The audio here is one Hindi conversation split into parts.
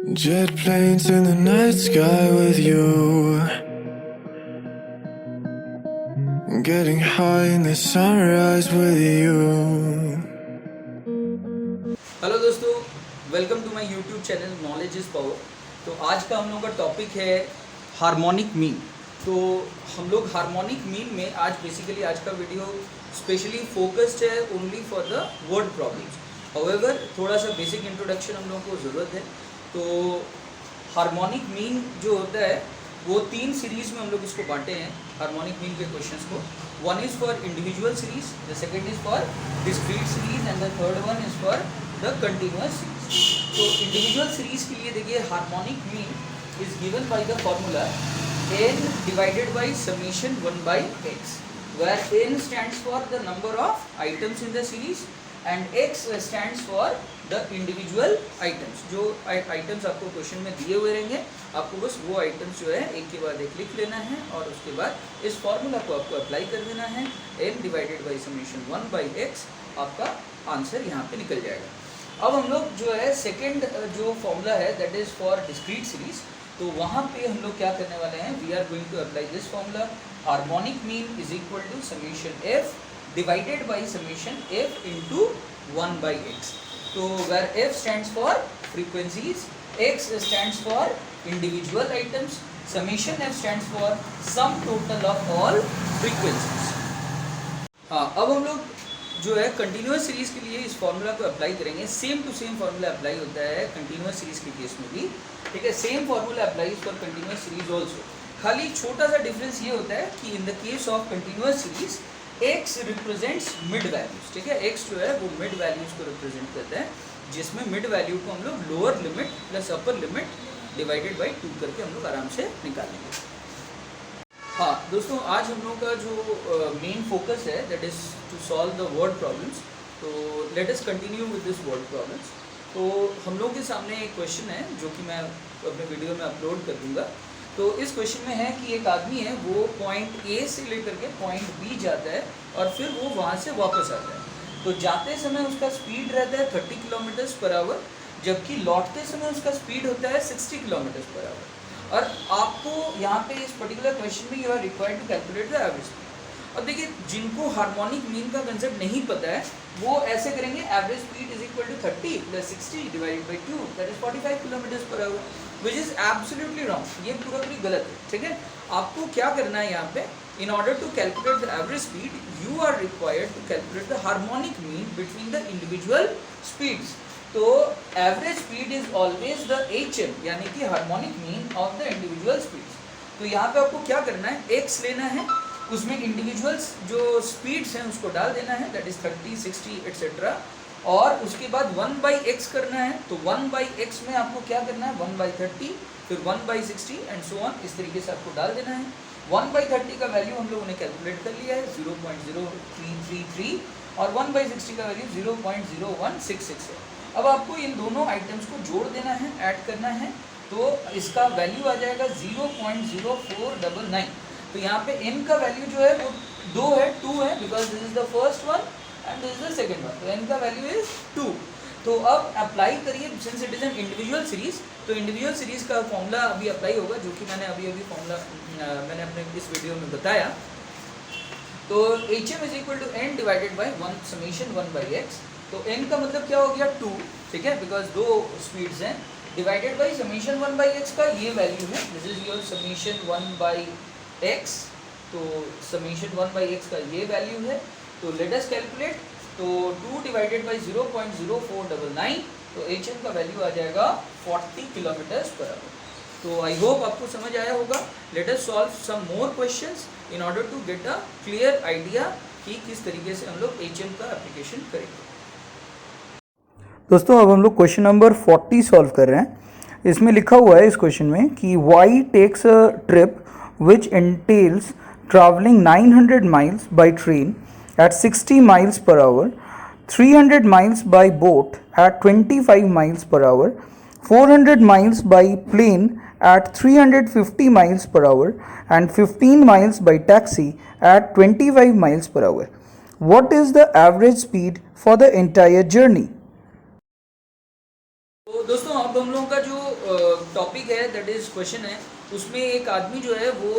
Jet planes in the night sky with you, getting high in the sunrise with you. Hello दोस्तों, welcome to my YouTube channel knowledge is power. तो आज का हम लोगों का टॉपिक है हार्मोनिक मीन। तो हम लोग हार्मोनिक मीन में आज बेसिकली आज का वीडियो स्पेशली फोकस्ड है only for the word problems. However थोड़ा सा बेसिक इंट्रोडक्शन हम लोगों को ज़रूरत है। तो हार्मोनिक मीन जो होता है वो तीन सीरीज़ में हम लोग इसको बांटे हैं हार्मोनिक मीन के क्वेश्चंस को। One is for individual series, the second is for discrete series and the third one is for the continuous series. तो इंडिविजुअल सीरीज के लिए देखिए harmonic mean is given by the formula n divided by summation 1 by x, where n stands for the number of items in the series and x stands for the individual items। जो आइटम्स आपको क्वेश्चन में दिए हुए रहेंगे, आपको बस वो आइटम्स जो है एक के बाद एक लिख लेना है और उसके बाद इस फॉर्मूला को आपको अप्लाई कर देना है। n divided by summation 1 by x आपका आंसर यहाँ पे निकल जाएगा। अब हम लोग जो है सेकेंड जो फॉर्मूला है that is for discrete series. तो वहाँ पे हम लोग क्या करने वाले हैं, we are going to apply this formula harmonic mean is equal to summation f divided by summation f into 1 by x. तो where f stands for frequencies, x stands for individual items, summation f stands for sum total of all frequencies. हाँ, अब हम लोग जो है कंटिन्यूअस सीरीज के लिए इस फॉर्मूला को अप्लाई करेंगे। Same to same formula apply होता है कंटिन्यूअस सीरीज के केस में भी, ठीक है। Same formula applies for continuous series also. खाली छोटा सा डिफरेंस ये होता है कि in the case of continuous series x represents mid values, ठीक है। एक्स जो है वो मिड वैल्यूज को रिप्रेजेंट करता है, जिसमें मिड वैल्यू को हम लोग lower limit plus upper limit divided by 2 करके हम लोग आराम से निकालेंगे। हाँ दोस्तों, आज हम लोग का जो मेन फोकस है that is to solve the word problems. तो let us continue with this word problems. तो हम लोग के सामने एक क्वेश्चन है जो कि मैं अपने वीडियो में अपलोड कर दूंगा। तो इस क्वेश्चन में है कि एक आदमी है वो पॉइंट ए से लेकर के पॉइंट बी जाता है और फिर वो वहाँ से वापस आता है। तो जाते समय उसका स्पीड रहता है 30 किलोमीटर्स पर आवर, जबकि लौटते समय उसका स्पीड होता है 60 किलोमीटर्स पर आवर। और आपको यहाँ पे इस पर्टिकुलर क्वेश्चन में you are required to calculate the average speed. अब देखिए, जिनको हार्मोनिक मीन का कंसेप्ट नहीं पता है वो ऐसे करेंगे, average speed is equal to 30 plus 60 divided by 2 that is 45 kilometers per hour, which is absolutely wrong. ये पूरा पूरी गलत है, ठीक है। आपको क्या करना है यहाँ पे, in order to calculate the average speed you are required to calculate the harmonic mean between the individual speeds. तो average speed is always the HM, यानी कि harmonic mean of the individual speeds. तो यहाँ पे आपको क्या करना है, x लेना है, उसमें इंडिविजुअल्स जो स्पीड्स हैं उसको डाल देना है दैट इज 30, 60 एट्सेट्रा, और उसके बाद 1 बाई एक्स करना है। तो 1 बाई एक्स में आपको क्या करना है, 1 बाई 30 फिर 1 बाई 60 एंड सो ऑन, इस तरीके से आपको डाल देना है। 1 बाई 30 का वैल्यू हम लोगों ने कैलकुलेट कर लिया है 0.0333 और 1 बाई 60 का वैल्यू 0.0166 है। अब आपको इन दोनों आइटम्स को जोड़ देना है, ऐड करना है, तो इसका वैल्यू आ जाएगा 0.0499। तो यहाँ पे n का वैल्यू जो है वो 2 है, 2 है, because this is the first one and this is the second one. तो n का वैल्यू इज 2। तो अब अप्लाई करिए, since it is an individual series, तो इंडिविजुअल सीरीज का फॉर्मूला अभी अप्लाई होगा, जो कि मैंने अभी फॉर्मूला मैंने अपने इस वीडियो में बताया। तो HM is equal to n divided by 1 summation 1 by x. तो n का मतलब क्या हो गया, 2, ठीक है, बिकॉज 2 स्पीड्स हैं, divided by summation 1 by x का ये वैल्यू है, this is your summation 1 by x. तो समेशन 1 बाई एक्स का ये वैल्यू है। तो लेट अस कैलकुलेट। तो 2 डिवाइडेड बाई 0.0499, तो HM का वैल्यू आ जाएगा 40 किलोमीटर्स पर आवर। तो आई होप आपको समझ आया होगा। Let us solve some more questions in order to get a clear idea कि किस तरीके से हम लोग HM का एप्लीकेशन करेंगे। दोस्तों, अब हम लोग क्वेश्चन नंबर 40 सॉल्व कर रहे हैं। इसमें लिखा हुआ है इस क्वेश्चन में कि Y takes a trip which entails traveling 900 miles by train at 60 miles per hour, 300 miles by boat at 25 miles per hour, 400 miles by plane at 350 miles per hour, and 15 miles by taxi at 25 miles per hour. What is the average speed for the entire journey? तो दोस्तों, अब हम लोगों का जो टॉपिक है दैट इज क्वेश्चन है, उसमें एक आदमी जो है वो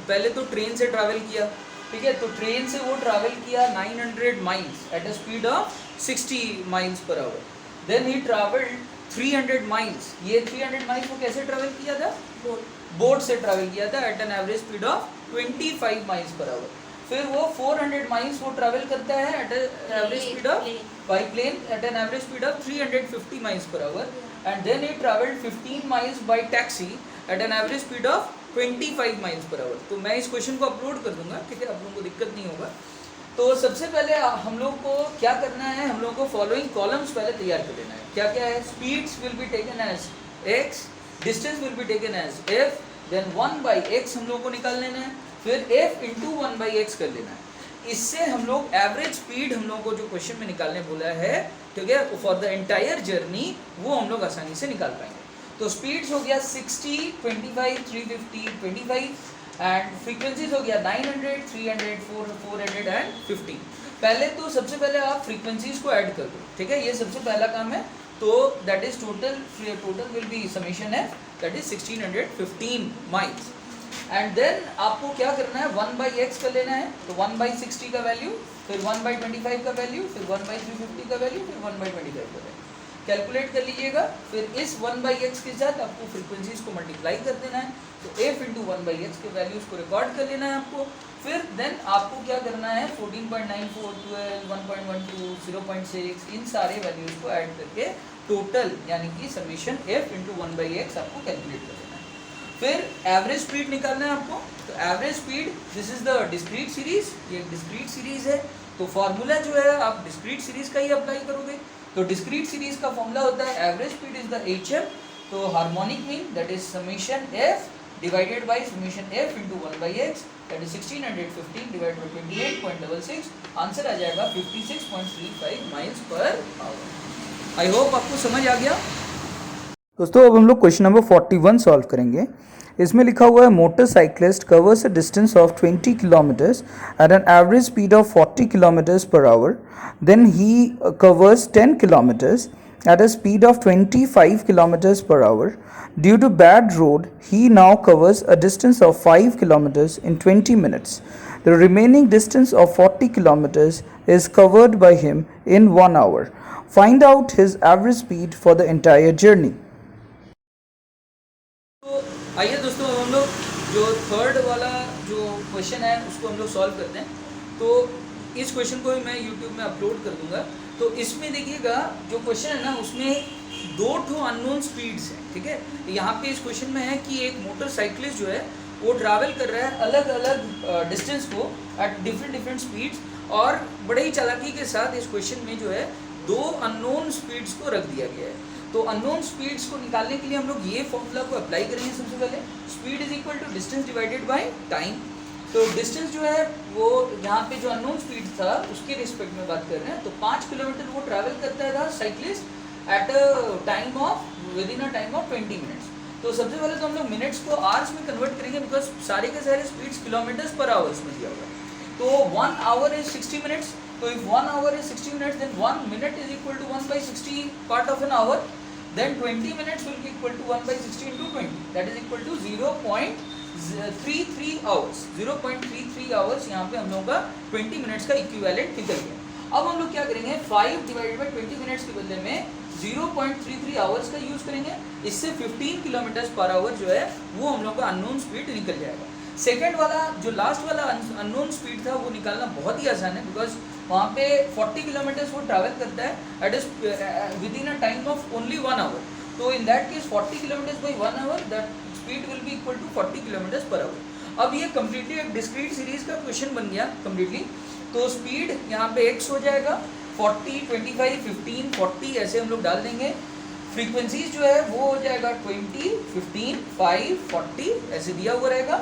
पहले तो ट्रेन से ट्रैवल किया, ठीक है, तो ट्रेन से वो ट्रैवल किया 900 miles at a speed of 60 miles per hour. Then he travelled 300 miles. ये 300 माइल्स वो कैसे ट्रैवल किया था? बोट से ट्रैवल किया था at an average speed of 25 miles per hour. फिर वो 400 माइल्स वो ट्रैवल करता है at average speed of by plane at an average speed of 350 miles per hour. And then he travelled 15 miles by taxi at an average speed of 25 miles per hour. तो मैं इस क्वेश्चन को अपलोड कर दूंगा, ठीक है, आप लोगों को दिक्कत नहीं होगा। तो सबसे पहले हम लोग को क्या करना है, हम लोग को फॉलोइंग कॉलम्स पहले तैयार कर लेना है। क्या क्या है? Speeds will be taken as x, distance will be taken as f, then 1/x हम लोग को निकाल लेना है, फिर f इंटू 1/x कर लेना है। इससे हम लोग एवरेज स्पीड हम लोग को जो क्वेश्चन में निकालने बोला है, ठीक है, फॉर द एंटायर जर्नी, वो हम लोग आसानी से निकाल पाएंगे। तो स्पीड्स हो गया 60, 25, 350, 25 एंड फ्रीक्वेंसीज हो गया 900, 300, 400 एंड 15। पहले तो सबसे पहले आप फ्रीक्वेंसीज को ऐड कर दो, ठीक है, ये सबसे पहला काम है। तो that is total will be summation है, that is 1615 miles. And then आपको क्या करना है, 1/x कर लेना है। तो 1/60 का वैल्यू, फिर 1/25 का वैल्यू, फिर 1/350 का वैल्यू, फिर 1/25 का वैल्यू कैलकुलेट कर लीजिएगा। फिर इस 1/x के साथ आपको फ्रीक्वेंसीज को मल्टीप्लाई कर देना है। तो f इंटू 1/x के वैल्यूज को रिकॉर्ड कर लेना है आपको। फिर देन आपको क्या करना है, 14.94, 12, 1.12, 0.6 इन सारे वैल्यूज को ऐड करके टोटल यानी कि समीशन f इंटू 1/x आपको कैलकुलेट कर देना है। फिर एवरेज स्पीड निकालना है आपको। तो average speed, this is the discrete series, ये डिस्क्रीट सीरीज है। तो फॉर्मूला जो है आप डिस्क्रीट सीरीज का ही अप्लाई करोगे। तो डिस्क्रीट सीरीज का फॉर्मूला होता है average speed is the HM, तो harmonic mean that is summation f divided by summation f into 1/x, that is 1615 divided by 28.66। Answer आ जाएगा 56.35 miles per our. I hope आपको समझ आ गया। दोस्तों अब हम लोग क्वेश्चन नंबर 41 सॉल्व करेंगे। इसमें लिखा हुआ है motorcyclist covers a distance of 20 kilometers at an average speed of 40 kilometres per hour, then he covers 10 kilometers at a speed of 25 kilometers per hour. Due to bad road, he now covers a distance of 5 kilometers in 20 minutes. The remaining distance of 40 kilometers is covered by him in 1 hour. Find out his average speed for the entire journey. तो आइए दोस्तों, अब हम लोग जो थर्ड वाला जो क्वेश्चन है उसको हम लोग सॉल्व करते हैं। तो इस क्वेश्चन को भी मैं YouTube में अपलोड कर दूंगा। तो इसमें देखिएगा जो क्वेश्चन है ना, उसमें 2 अननोन स्पीड्स हैं, ठीक है। यहाँ पे इस क्वेश्चन में है कि एक मोटरसाइकिलिस्ट जो है वो ट्रैवल कर रहा है अलग अलग डिस्टेंस को एट डिफरेंट स्पीड्स, और बड़े ही चालाकी के साथ इस क्वेश्चन में जो है 2 अननोन स्पीड्स को रख दिया गया है। तो अननोन स्पीड्स को निकालने के लिए हम लोग ये फॉर्मूला को अप्लाई करेंगे। सबसे पहले speed is equal to distance divided by time. तो डिस्टेंस जो है वो यहाँ पे जो अननोन स्पीड था उसके रिस्पेक्ट में बात कर रहे हैं। तो 5 किलोमीटर वो ट्रैवल करता था cyclist at time of within a time of 20 minutes. तो सबसे पहले तो हम लोग मिनट्स को आवर्स में कन्वर्ट करेंगे, बिकॉज सारे के सारे स्पीड्स किलोमीटर्स पर आवर्स में दिया हुआ है। तो 1 आवर इज 60 मिनट्स। तो if 1 hour is 60 minutes, then 1 minute is equal to 1/60 part of an hour. Then 20 minutes will be equal to 1/60 into 20, that is equal to 0.33 hours. 0.33 hours यहाँ पे हम लोगों का 20 मिनट्स का इक्विवेलेंट निकल गया। अब हम लोग क्या करेंगे, 5 डिवाइडेड बाई 20 मिनट्स के बदले में 0.33 आवर्स का यूज़ करेंगे। इससे 15 किलोमीटर्स पर आवर जो है वो हम लोग का अननोन स्पीड निकल जाएगा। सेकेंड वाला जो लास्ट वाला अननोन स्पीड था वो निकालना बहुत ही आसान है, बिकॉज वहाँ पे 40 किलोमीटर्स वो ट्रैवल करता है at is with in a time of only 1 hour. तो in that case 40 kilometres by 1 hour, that speed will be equal to 40 kilometres per hour. अब ये कम्प्लीटली एक डिस्क्रीट सीरीज का क्वेश्चन बन गया कम्प्लीटली। तो स्पीड यहाँ पे x हो जाएगा, 40, 25, 15, 40 ऐसे हम लोग डाल देंगे। फ्रीक्वेंसीज जो है वो हो जाएगा 20, 15, 5, 40 ऐसे दिया हुआ रहेगा।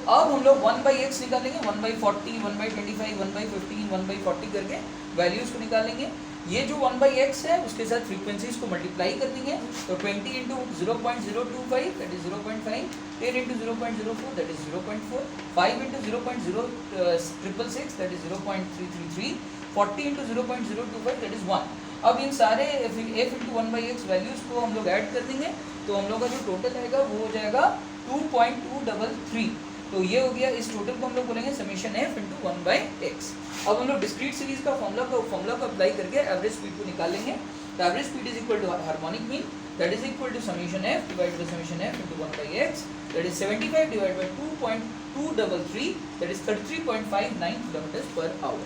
अब हम लोग 1/x निकालेंगे, 1/40, 1/25, 1/15, 1/40 करके वैल्यूज़ को निकालेंगे। ये जो 1/x है उसके साथ फ्रीक्वेंसीज को मल्टीप्लाई कर देंगे। तो 20 into 0.025 that is 0.5, 10 into 0.04 that is 0.4, 5 into 0.0666 that is 0.333, 40 into 0.025 that is 1। अब इन सारे f इंटू 1/x वैल्यूज़ को हम लोग ऐड कर देंगे। तो हम लोग का जो टोटल आएगा वो हो जाएगा 2.233। तो ये हो गया, इस टोटल को हम लोग बोलेंगे समीशन एफ इंटू 1/x। अब हम लोग डिस्क्रीट सीरीज का फॉर्मूला को अप्लाई करके एवरेज स्पीड को निकालेंगे। तो average speed is equal to harmonic mean, that is equal to summation F divided by summation F into 1/x, that is 75 divided by 2.233, that is 33.59 kilometer per hour.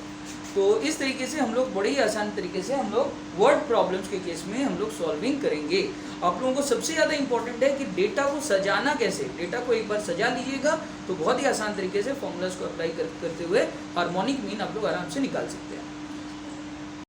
तो इस तरीके से हम लोग बड़े ही आसान तरीके से हम लोग वर्ड प्रॉब्लम्स के केस में हम लोग सॉल्विंग करेंगे। आप लोगों को सबसे ज़्यादा इंपॉर्टेंट है कि डेटा को सजाना कैसे। डेटा को एक बार सजा लीजिएगा तो बहुत ही आसान तरीके से फॉर्मूलाज को अप्लाई करते हुए हार्मोनिक मीन आप लोग आराम से निकाल सकते हैं।